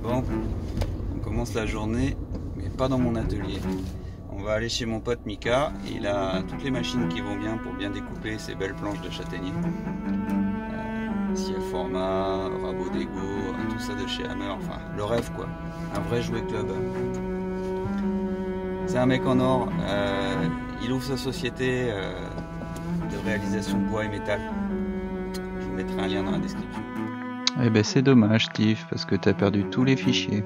Bon, on commence la journée, mais pas dans mon atelier. On va aller chez mon pote Mika, il a toutes les machines qui vont bien pour bien découper ces belles planches de châtaignier. Ciel format, rabot d'ego, tout ça de chez Hammer, enfin le rêve quoi, un vrai jouet club. C'est un mec en or, il ouvre sa société de réalisation de bois et métal. Je vous mettrai un lien dans la description. Eh ben c'est dommage Steve, parce que tu as perdu tous les fichiers.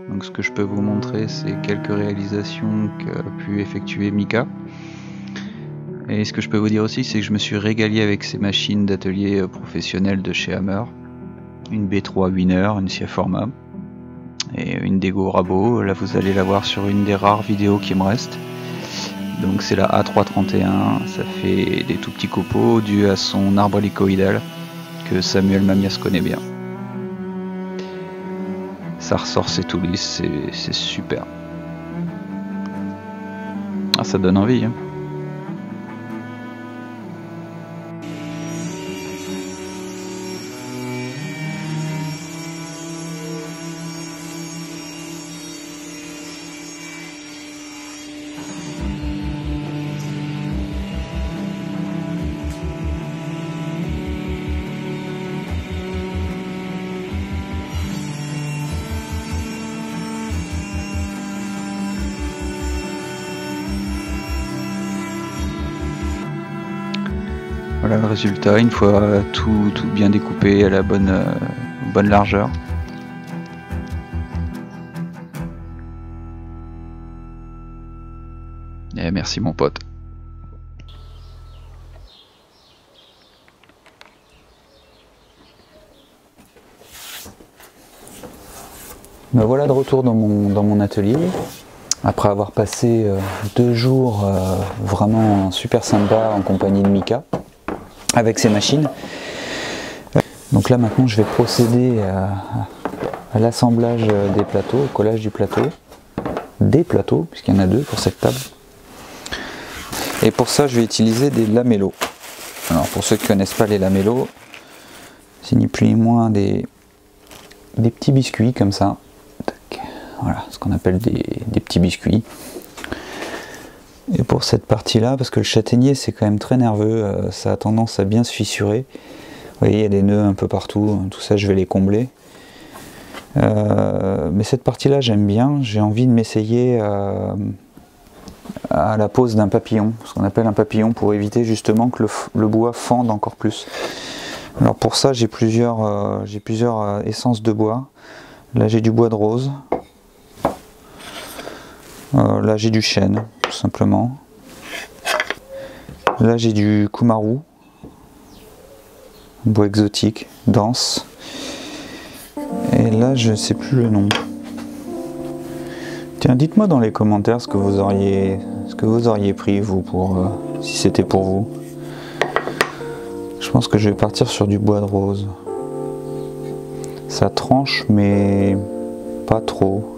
Donc ce que je peux vous montrer, c'est quelques réalisations qu'a pu effectuer Mika. Et ce que je peux vous dire aussi, c'est que je me suis régalé avec ces machines d'atelier professionnelles de chez Hammer. Une B3 Winner, une CF format et une Dego Rabot. Là vous allez la voir sur une des rares vidéos qui me reste. Donc c'est la A331, ça fait des tout petits copeaux dus à son arbre hélicoïdal que Samuel Mamias connaît bien. Ça ressort, c'est tout lisse, c'est super. Ah, ça donne envie, hein. Voilà le résultat, une fois tout bien découpé à la bonne largeur. Et merci mon pote. Me voilà de retour dans mon atelier. Après avoir passé 2 jours vraiment super sympa en compagnie de Mika avec ses machines. Donc là maintenant je vais procéder à l'assemblage des plateaux, au collage du plateau, des plateaux, puisqu'il y en a 2 pour cette table. Et pour ça je vais utiliser des lamellos. Alors pour ceux qui ne connaissent pas les lamellos, c'est ni plus ni moins des petits biscuits comme ça. Voilà, ce qu'on appelle des petits biscuits. Et pour cette partie-là, parce que le châtaignier c'est quand même très nerveux, ça a tendance à bien se fissurer. Vous voyez, il y a des nœuds un peu partout, tout ça je vais les combler. Mais cette partie-là j'aime bien, j'ai envie de m'essayer à la pose d'un papillon, ce qu'on appelle un papillon, pour éviter justement que le bois fende encore plus. Alors pour ça j'ai plusieurs essences de bois. Là j'ai du bois de rose. Là j'ai du chêne, tout simplement. Là j'ai du kumaru, bois exotique, dense. Et là je ne sais plus le nom. Tiens, dites-moi dans les commentaires ce que vous auriez pris vous pour si c'était pour vous. Je pense que je vais partir sur du bois de rose. Ça tranche mais pas trop.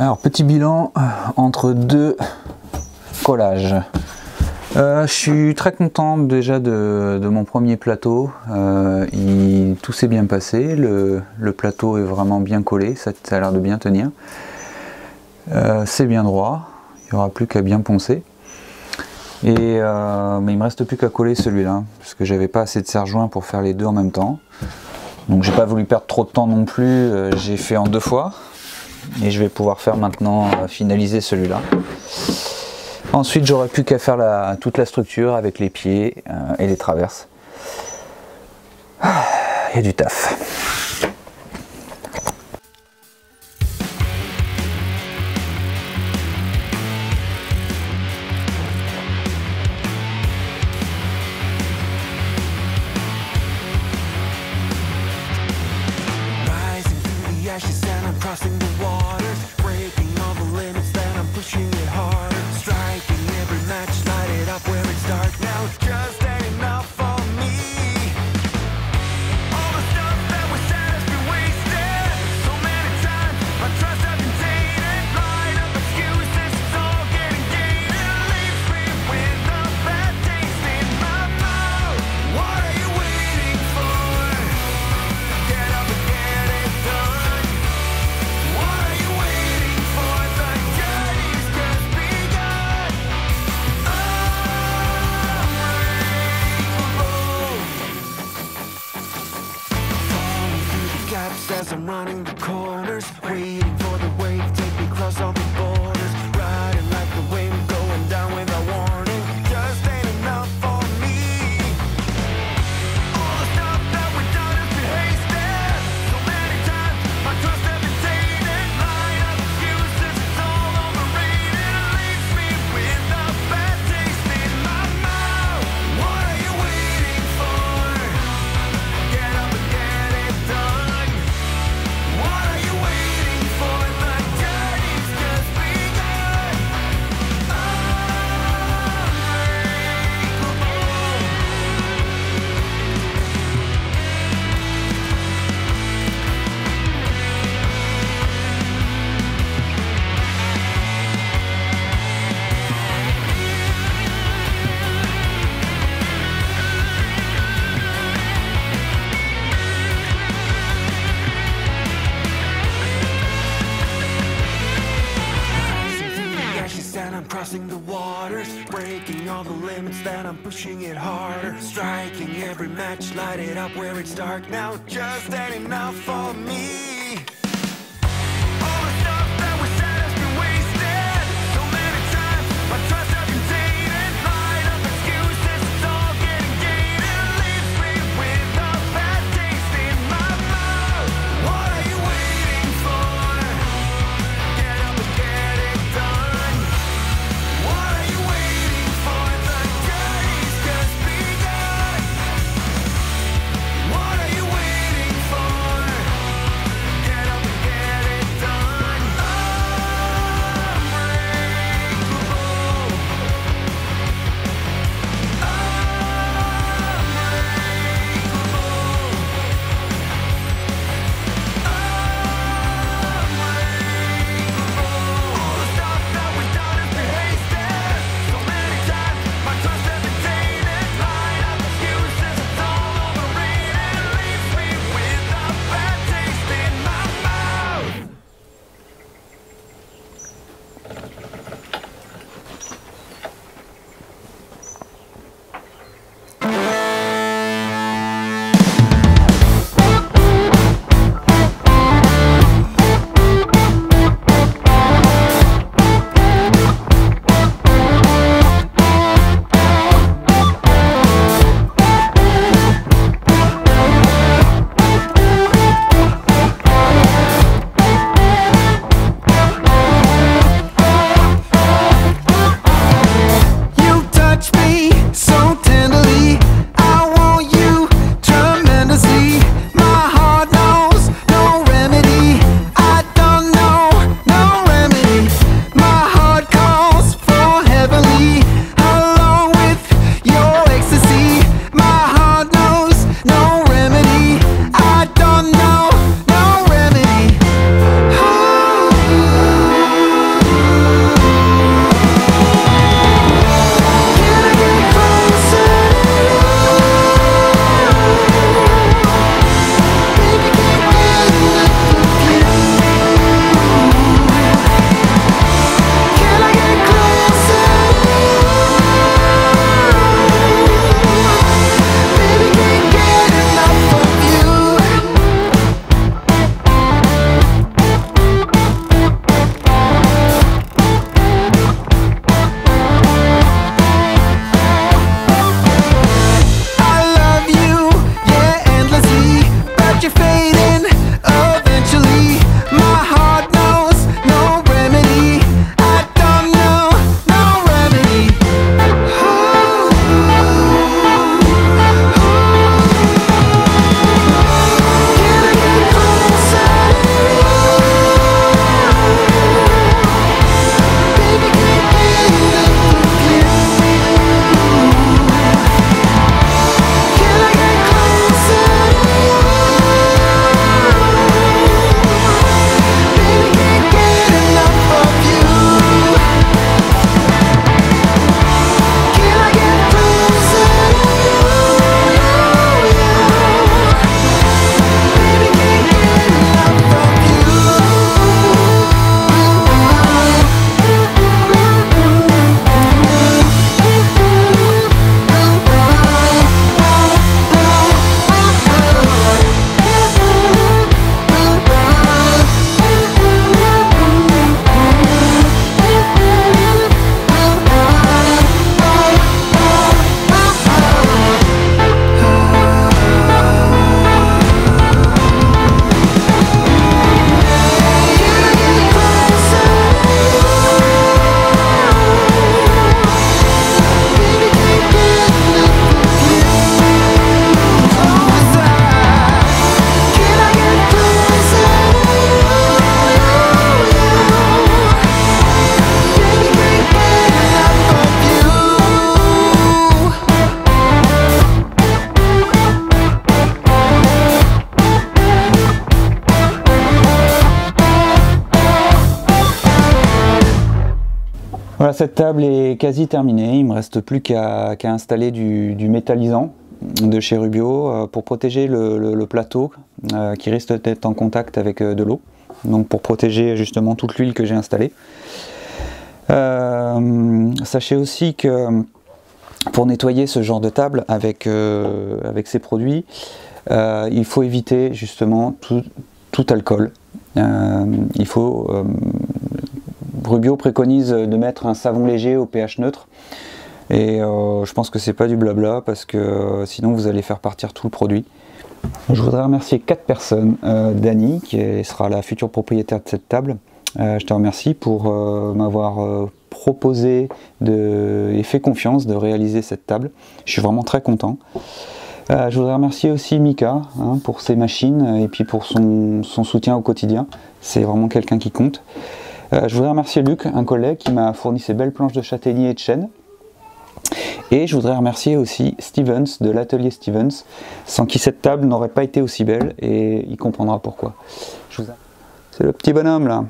Alors petit bilan entre deux collages. Je suis très content déjà de mon premier plateau. Tout s'est bien passé, le plateau est vraiment bien collé, ça a l'air de bien tenir. C'est bien droit, il n'y aura plus qu'à bien poncer. Mais il ne me reste plus qu'à coller celui-là, parce que j'avais pas assez de serre-joint pour faire les deux en même temps. Donc j'ai pas voulu perdre trop de temps non plus, j'ai fait en 2 fois. Et je vais pouvoir faire maintenant finaliser celui-là. Ensuite j'aurai plus qu'à faire toute la structure avec les pieds et les traverses. Il y a du taf. Crossing the waters, breaking all the limits, then I'm pushing it harder. Striking every match, light it up where it's dark now. Just ain't enough for me. All the stuff that was said has been wasted. So many times, my trust I've been tainted. Line up excuses, it's all getting gated. Leaves me with a bad taste in my mouth. What are you waiting for? Get up and get it done. As I'm running the corners, waiting for the wave, take me across all the borders, riding like the wind, going down without warning. Just ain't enough for me. All the stuff that we've done has been hasted. So many times, my trust has been tainted. Line up excuses, it's all overrated. Leaves me with a bad taste in my mouth. What are you waiting for? Get up and get it done. What are you waiting for? The journey's just begun. I'm crossing the waters, breaking all the limits, then I'm pushing it harder. Striking every match, light it up where it's dark now. Just ain't enough for me. All the stuff that was said has been wasted. So many times, my trust has been tainted. Line up excuses, it's all getting gated. Leaves me with a bad taste in my mouth. What are you waiting for? Get up and get it done. What are you waiting for? The journey's just begun. What are you waiting for? Get Voilà, cette table est quasi terminée, il me reste plus qu'à installer du métallisant de chez Rubio pour protéger le plateau qui risque d'être en contact avec de l'eau, donc pour protéger justement toute l'huile que j'ai installée. Sachez aussi que pour nettoyer ce genre de table avec ces produits, il faut éviter justement tout alcool. Rubio préconise de mettre un savon léger au pH neutre, et je pense que c'est pas du blabla, parce que sinon vous allez faire partir tout le produit. Je voudrais remercier 4 personnes. Dani, qui sera la future propriétaire de cette table, je te remercie pour m'avoir proposé et fait confiance de réaliser cette table. Je suis vraiment très content. Je voudrais remercier aussi Mika pour ses machines et puis pour son soutien au quotidien. C'est vraiment quelqu'un qui compte. Je voudrais remercier Luc, un collègue qui m'a fourni ces belles planches de châtaignier et de chêne. Et je voudrais remercier aussi Stevens de l'atelier Stevens, sans qui cette table n'aurait pas été aussi belle, et il comprendra pourquoi. C'est le petit bonhomme là.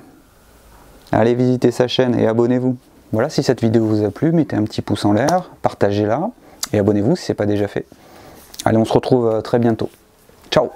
Allez visiter sa chaîne et abonnez-vous. Voilà, si cette vidéo vous a plu, mettez un petit pouce en l'air, partagez-la et abonnez-vous si ce n'est pas déjà fait. Allez, on se retrouve très bientôt. Ciao!